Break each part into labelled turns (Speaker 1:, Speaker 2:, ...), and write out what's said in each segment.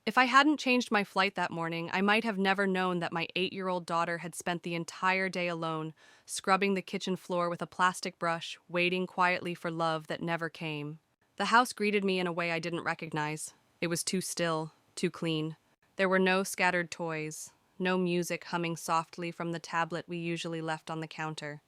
Speaker 1: If I hadn't changed my flight that morning, I might have never known that my 8-year-old daughter had spent the entire day alone, scrubbing the kitchen floor with a plastic brush, waiting quietly for love that never came. The house greeted me in a way I didn't recognize. It was too still, too clean. There were no scattered toys, no music humming softly from the tablet we usually left on the counter.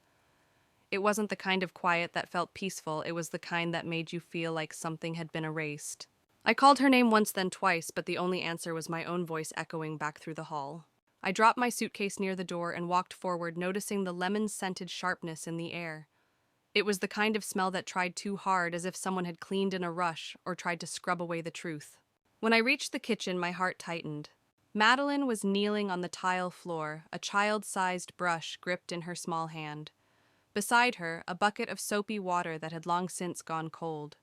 Speaker 1: It wasn't the kind of quiet that felt peaceful, it was the kind that made you feel like something had been erased. I called her name once, then twice, but the only answer was my own voice echoing back through the hall. I dropped my suitcase near the door and walked forward, noticing the lemon-scented sharpness in the air. It was the kind of smell that tried too hard, as if someone had cleaned in a rush or tried to scrub away the truth. When I reached the kitchen, my heart tightened. Madeline was kneeling on the tile floor, a child-sized brush gripped in her small hand. Beside her, a bucket of soapy water that had long since gone cold.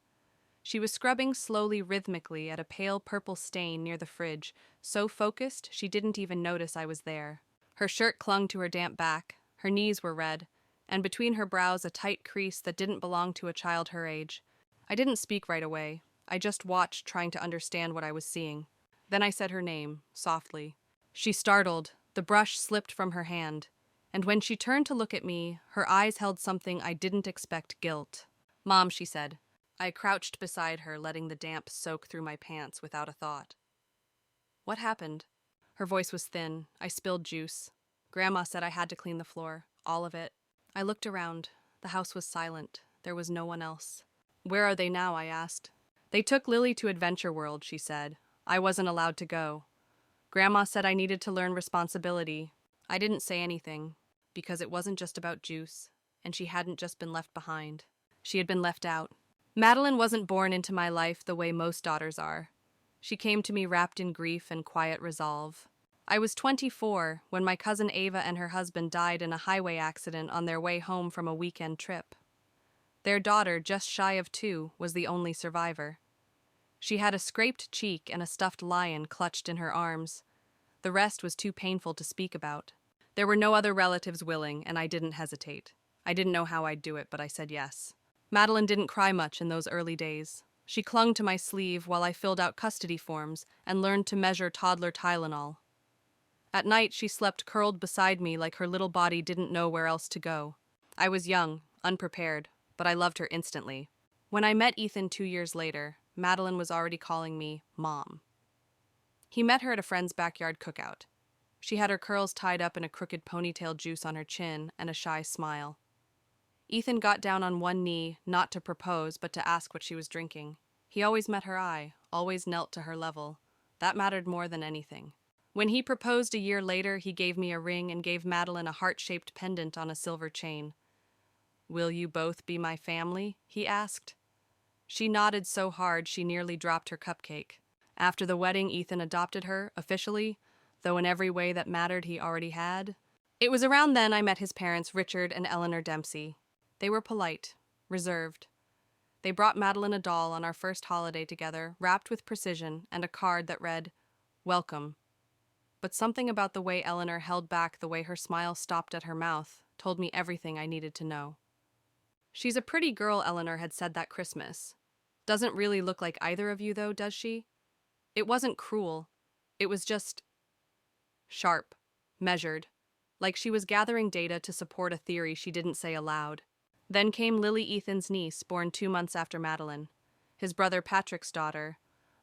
Speaker 1: She was scrubbing slowly, rhythmically, at a pale purple stain near the fridge, so focused she didn't even notice I was there. Her shirt clung to her damp back, her knees were red, and between her brows a tight crease that didn't belong to a child her age. I didn't speak right away. I just watched, trying to understand what I was seeing. Then I said her name, softly. She startled, the brush slipped from her hand, and when she turned to look at me, her eyes held something I didn't expect: guilt. "Mom," she said. I crouched beside her, letting the damp soak through my pants without a thought. "What happened?" Her voice was thin. I spilled juice. Grandma said I had to clean the floor, all of it. I looked around. The house was silent. There was no one else. "Where are they now?" I asked. "They took Lily to Adventure World," she said. "I wasn't allowed to go. Grandma said I needed to learn responsibility." I didn't say anything, because it wasn't just about juice, and she hadn't just been left behind. She had been left out. Madeline wasn't born into my life the way most daughters are. She came to me wrapped in grief and quiet resolve. I was 24 when my cousin Ava and her husband died in a highway accident on their way home from a weekend trip. Their daughter, just shy of 2, was the only survivor. She had a scraped cheek and a stuffed lion clutched in her arms. The rest was too painful to speak about. There were no other relatives willing, and I didn't hesitate. I didn't know how I'd do it, but I said yes. Madeline didn't cry much in those early days. She clung to my sleeve while I filled out custody forms and learned to measure toddler Tylenol. At night, she slept curled beside me like her little body didn't know where else to go. I was young, unprepared, but I loved her instantly. When I met Ethan 2 years later, Madeline was already calling me Mom. He met her at a friend's backyard cookout. She had her curls tied up in a crooked ponytail, juice on her chin, and a shy smile. Ethan got down on one knee, not to propose, but to ask what she was drinking. He always met her eye, always knelt to her level. That mattered more than anything. When he proposed a year later, he gave me a ring and gave Madeline a heart-shaped pendant on a silver chain. "Will you both be my family?" he asked. She nodded so hard she nearly dropped her cupcake. After the wedding, Ethan adopted her, officially, though in every way that mattered he already had. It was around then I met his parents, Richard and Eleanor Dempsey. They were polite, reserved. They brought Madeline a doll on our first holiday together, wrapped with precision, and a card that read, "Welcome." But something about the way Eleanor held back, the way her smile stopped at her mouth, told me everything I needed to know. "She's a pretty girl," Eleanor had said that Christmas. "Doesn't really look like either of you, though, does she?" It wasn't cruel. It was just sharp, measured, like she was gathering data to support a theory she didn't say aloud. Then came Lily, Ethan's niece, born 2 months after Madeline. His brother Patrick's daughter.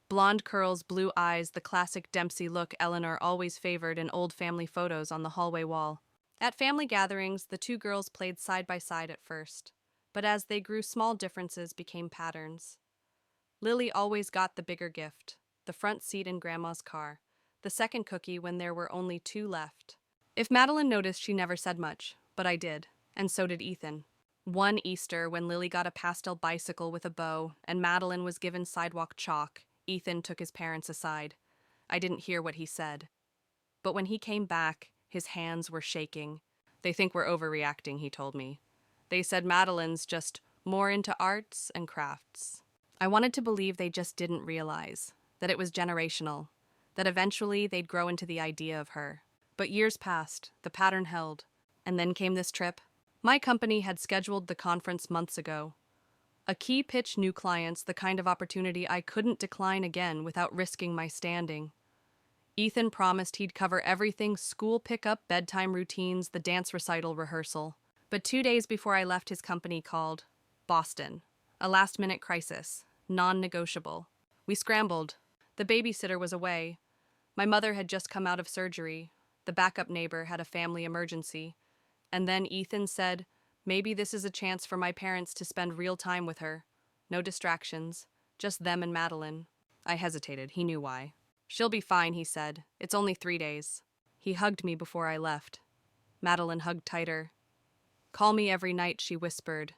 Speaker 1: Blonde curls, blue eyes, the classic Dempsey look Eleanor always favored in old family photos on the hallway wall. At family gatherings, the 2 girls played side by side at first, but as they grew, small differences became patterns. Lily always got the bigger gift, the front seat in Grandma's car, the second cookie when there were only 2 left. If Madeline noticed, she never said much, but I did, and so did Ethan. One Easter, when Lily got a pastel bicycle with a bow and Madeline was given sidewalk chalk, Ethan took his parents aside. I didn't hear what he said. But when he came back, his hands were shaking. "They think we're overreacting," he told me. "They said Madeline's just more into arts and crafts." I wanted to believe they just didn't realize that it was generational, that eventually they'd grow into the idea of her. But years passed, the pattern held, and then came this trip. My company had scheduled the conference months ago. A key pitch, new clients, the kind of opportunity I couldn't decline again without risking my standing. Ethan promised he'd cover everything: school pickup, bedtime routines, the dance recital rehearsal. But 2 days before I left, his company called. Boston. A last-minute crisis. Non-negotiable. We scrambled. The babysitter was away. My mother had just come out of surgery. The backup neighbor had a family emergency. And then Ethan said, maybe this is a chance for my parents to spend real time with her. No distractions. Just them and Madeline. I hesitated. He knew why. She'll be fine, he said. It's only 3 days. He hugged me before I left. Madeline hugged tighter. Call me every night, she whispered.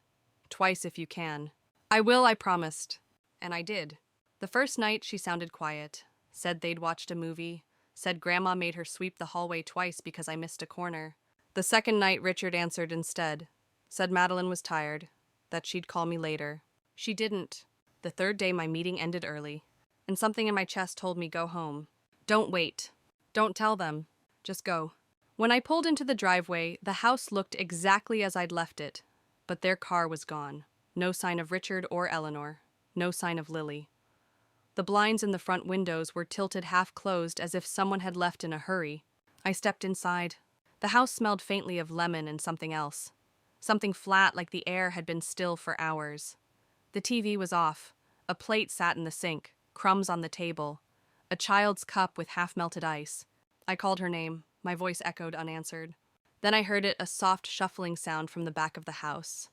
Speaker 1: Twice if you can. I will, I promised. And I did. The first night, she sounded quiet. Said they'd watched a movie. Said Grandma made her sweep the hallway twice because I missed a corner. The second night, Richard answered instead. Said Madeline was tired. That she'd call me later. She didn't. The third day, my meeting ended early. And something in my chest told me go home. Don't wait. Don't tell them. Just go. When I pulled into the driveway, the house looked exactly as I'd left it. But their car was gone. No sign of Richard or Eleanor. No sign of Lily. The blinds in the front windows were tilted half closed as if someone had left in a hurry. I stepped inside. The house smelled faintly of lemon and something else. Something flat, like the air had been still for hours. The TV was off. A plate sat in the sink, crumbs on the table. A child's cup with half-melted ice. I called her name. My voice echoed unanswered. Then I heard it, a soft shuffling sound from the back of the house.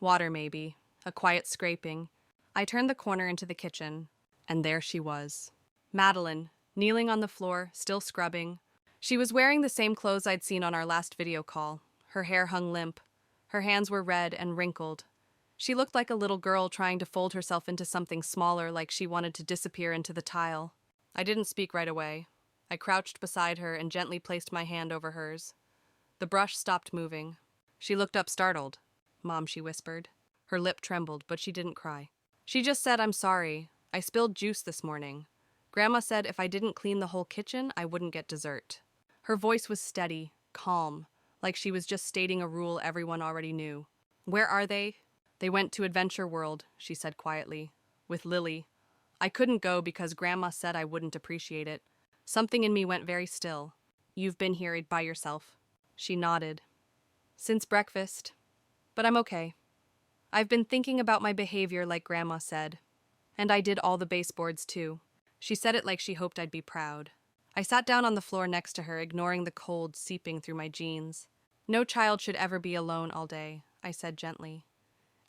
Speaker 1: Water, maybe. A quiet scraping. I turned the corner into the kitchen, and there she was. Madeline, kneeling on the floor, still scrubbing. She was wearing the same clothes I'd seen on our last video call. Her hair hung limp. Her hands were red and wrinkled. She looked like a little girl trying to fold herself into something smaller, like she wanted to disappear into the tile. I didn't speak right away. I crouched beside her and gently placed my hand over hers. The brush stopped moving. She looked up startled. Mom, she whispered. Her lip trembled, but she didn't cry. She just said, I'm sorry. I spilled juice this morning. Grandma said if I didn't clean the whole kitchen, I wouldn't get dessert. Her voice was steady, calm, like she was just stating a rule everyone already knew. Where are they? They went to Adventure World, she said quietly, with Lily. I couldn't go because Grandma said I wouldn't appreciate it. Something in me went very still. You've been here by yourself. She nodded. Since breakfast. But I'm okay. I've been thinking about my behavior like Grandma said. And I did all the baseboards too. She said it like she hoped I'd be proud. I sat down on the floor next to her, ignoring the cold seeping through my jeans. No child should ever be alone all day, I said gently.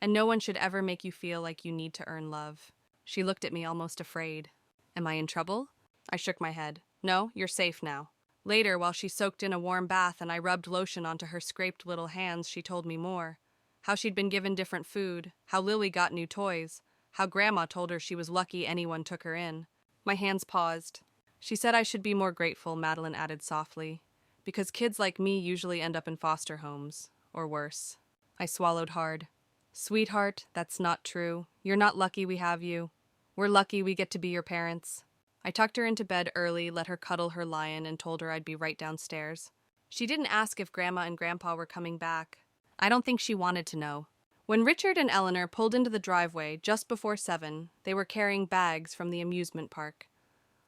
Speaker 1: And no one should ever make you feel like you need to earn love. She looked at me almost afraid. Am I in trouble? I shook my head. No, you're safe now. Later, while she soaked in a warm bath and I rubbed lotion onto her scraped little hands, she told me more. How she'd been given different food, how Lily got new toys, how Grandma told her she was lucky anyone took her in. My hands paused. She said I should be more grateful, Madeline added softly, because kids like me usually end up in foster homes, or worse. I swallowed hard. Sweetheart, that's not true. You're not lucky we have you. We're lucky we get to be your parents. I tucked her into bed early, let her cuddle her lion, and told her I'd be right downstairs. She didn't ask if Grandma and Grandpa were coming back. I don't think she wanted to know. When Richard and Eleanor pulled into the driveway just before 7, they were carrying bags from the amusement park.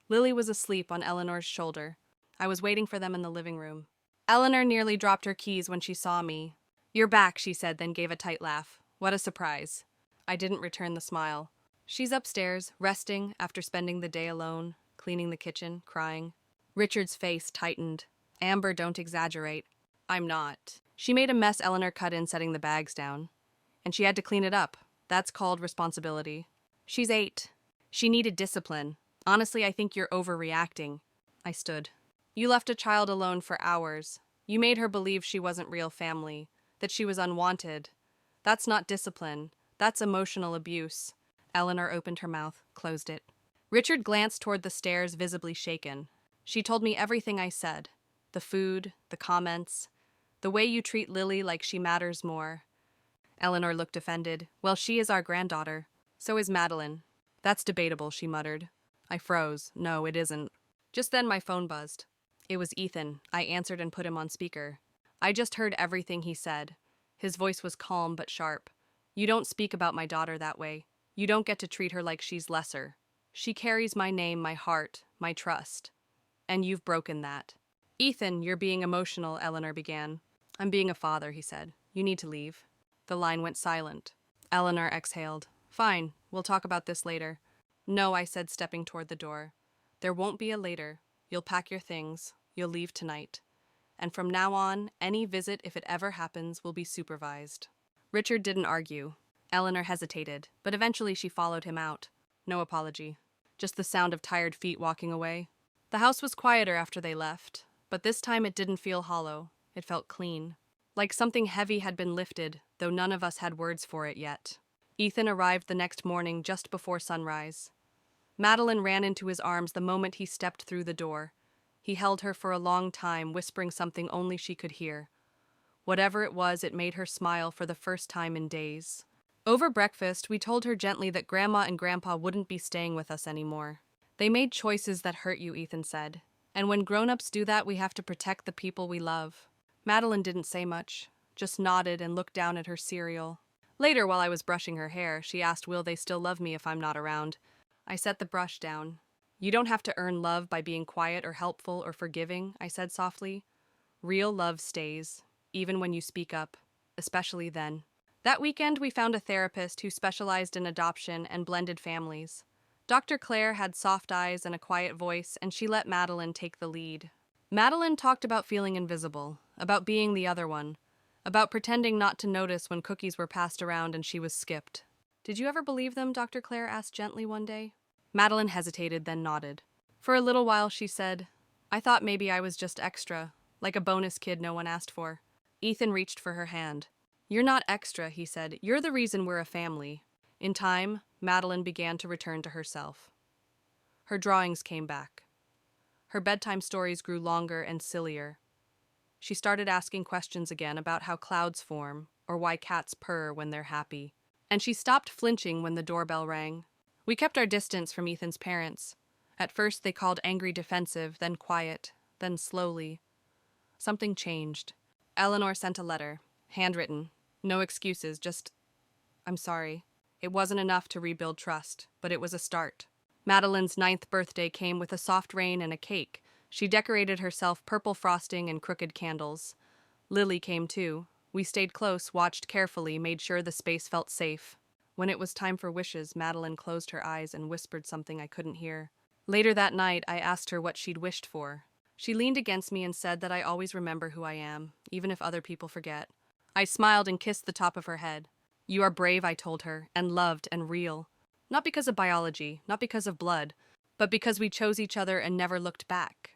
Speaker 1: Lily was asleep on Eleanor's shoulder. I was waiting for them in the living room. Eleanor nearly dropped her keys when she saw me. You're back, she said, then gave a tight laugh. What a surprise. I didn't return the smile. She's upstairs, resting after spending the day alone, cleaning the kitchen, crying. Richard's face tightened. Amber, don't exaggerate. I'm not. She made a mess Eleanor cut in setting the bags down. And she had to clean it up. That's called responsibility. She's 8. She needed discipline. Honestly, I think you're overreacting. I stood. You left a child alone for hours. You made her believe she wasn't real family, that she was unwanted. That's not discipline. That's emotional abuse. Eleanor opened her mouth, closed it. Richard glanced toward the stairs, visibly shaken. She told me everything I said. The food, the comments, the way you treat Lily like she matters more. Eleanor looked offended. Well, she is our granddaughter. So is Madeline. That's debatable, she muttered. I froze. No, it isn't. Just then my phone buzzed. It was Ethan. I answered and put him on speaker. I just heard everything he said. His voice was calm but sharp. You don't speak about my daughter that way. You don't get to treat her like she's lesser. She carries my name, my heart, my trust. and you've broken that. Ethan, you're being emotional, Eleanor began. I'm being a father, he said. You need to leave. The line went silent. Eleanor exhaled. Fine, we'll talk about this later. No, I said, stepping toward the door. There won't be a later. You'll pack your things. You'll leave tonight. And from now on, any visit, if it ever happens, will be supervised. Richard didn't argue. Eleanor hesitated, but eventually she followed him out. No apology. Just the sound of tired feet walking away. The house was quieter after they left, but this time it didn't feel hollow. It felt clean. Like something heavy had been lifted, though none of us had words for it yet. Ethan arrived the next morning just before sunrise. Madeline ran into his arms the moment he stepped through the door. He held her for a long time, whispering something only she could hear. Whatever it was, it made her smile for the first time in days. Over breakfast, we told her gently that Grandma and Grandpa wouldn't be staying with us anymore. They made choices that hurt you, Ethan said. And when grown-ups do that, we have to protect the people we love. Madeline didn't say much, just nodded and looked down at her cereal. Later, while I was brushing her hair, she asked, will they still love me if I'm not around? I set the brush down. You don't have to earn love by being quiet or helpful or forgiving, I said softly. Real love stays, even when you speak up, especially then. That weekend, we found a therapist who specialized in adoption and blended families. Dr. Claire had soft eyes and a quiet voice, and she let Madeline take the lead. Madeline talked about feeling invisible, about being the other one, about pretending not to notice when cookies were passed around and she was skipped. Did you ever believe them? Dr. Claire asked gently one day. Madeline hesitated, then nodded. For a little while, she said, I thought maybe I was just extra, like a bonus kid no one asked for. Ethan reached for her hand. You're not extra, he said. You're the reason we're a family. In time, Madeline began to return to herself. Her drawings came back. Her bedtime stories grew longer and sillier. She started asking questions again about how clouds form or why cats purr when they're happy. And she stopped flinching when the doorbell rang. We kept our distance from Ethan's parents. At first they called angry defensive, then quiet, then slowly. Something changed. Eleanor sent a letter, handwritten. No excuses, just, I'm sorry. It wasn't enough to rebuild trust, but it was a start. Madeline's 9th birthday came with a soft rain and a cake. She decorated herself purple frosting and crooked candles. Lily came too. We stayed close, watched carefully, made sure the space felt safe. When it was time for wishes, Madeline closed her eyes and whispered something I couldn't hear. Later that night, I asked her what she'd wished for. She leaned against me and said that I always remember who I am, even if other people forget. I smiled and kissed the top of her head. You are brave, I told her, and loved and real. Not because of biology, not because of blood, but because we chose each other and never looked back.